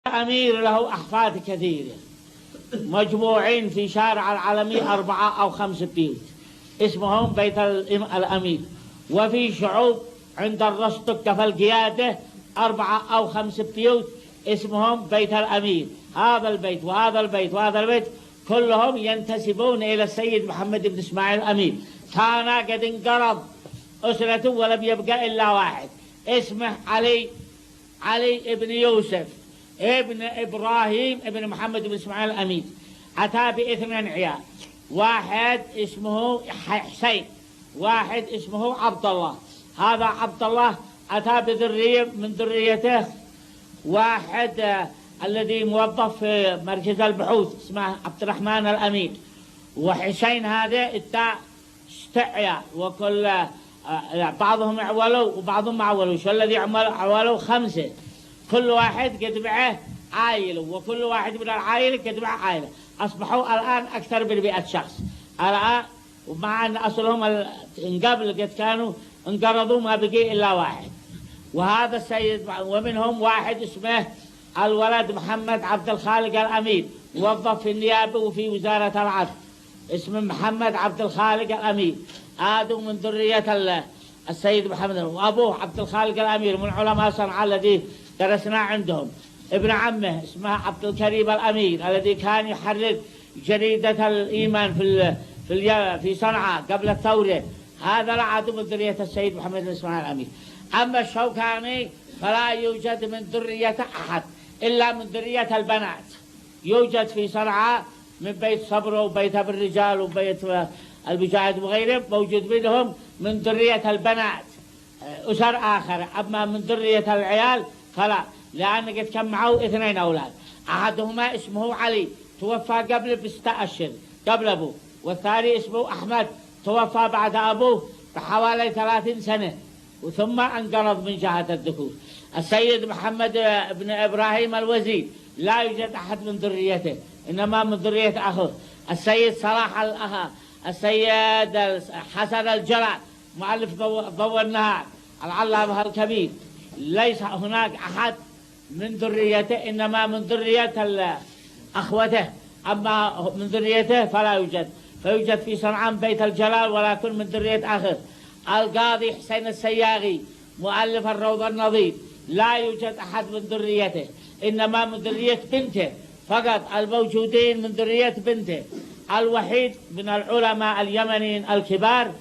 أمير له أحفاد كثيرة مجموعين في شارع العلمي 4 أو 5 بيوت اسمهم بيت الأمير، وفي شعوب عند الرستق في القيادة 4 أو 5 بيوت اسمهم بيت الأمير. هذا البيت وهذا البيت وهذا البيت كلهم ينتسبون إلى السيد محمد بن إسماعيل الأمير. كان قد انقرض أسرته ولم يبقى إلا واحد اسمه علي ابن يوسف ابن إبراهيم ابن محمد بن إسماعيل الأمير. أتى ب2 عيال، واحد اسمه حسين، واحد اسمه عبد الله. هذا عبد الله أتى بذرية من ذريته واحد الذي موظف في مركز البحوث اسمه عبد الرحمن الأمير. وحسين هذا اتى 6 عيال، وكل بعضهم عولوا وبعضهم ما عولوش، والذي عولوا 5. كل واحد قد معه عائلة، وكل واحد من العائلة قد معه عائلة. أصبحوا الآن أكثر من 100 شخص الآن، ومع أن أصلهم قبل قد كانوا انقرضوا ما بقي إلا واحد. وهذا السيد ومنهم واحد اسمه الولد محمد عبد الخالق الأمير، موظف في النيابة وفي وزارة العدل، اسمه محمد عبد الخالق الأمير. هذا من ذرية السيد محمد، وأبوه عبد الخالق الأمير من علماء صنعاء الذي درسنا عندهم. ابن عمه اسمه عبد الكريم الأمير الذي كان يحرر جريدة الإيمان في صنعاء قبل الثورة. هذا العاد من ذرية السيد محمد بن إسماعيل الأمير. أما الشوكاني فلا يوجد من ذرية أحد إلا من ذرية البنات. يوجد في صنعاء من بيت صبر وبيت أبو الرجال وبيت المجاهد وغيرهم، موجود منهم من ذرية البنات أسر آخر. أما من ذرية العيال فلا، لأن قد كان معه 2 أولاد. أحدهما اسمه علي توفى قبل ب6 أشهر قبل أبوه، والثاني اسمه أحمد توفى بعد أبوه بحوالي 30 سنة وثم انقرض من جهة الذكور. السيد محمد بن إبراهيم الوزير لا يوجد أحد من ذريته، إنما من ذرية أخوه السيد صلاح السيد حسن الجلال مؤلف ضوء النهار العلامة الكبير. ليس هناك أحد من ذريته، إنما من ذرية أخوته. أما من ذريته فلا يوجد. فيوجد في صنعاء بيت الجلال ولكن من ذرية آخر. القاضي حسين السياغي مؤلف الروض النظير لا يوجد أحد من ذريته، إنما من ذرية بنته فقط الموجودين من ذرية بنته. الوحيد من العلماء اليمنيين الكبار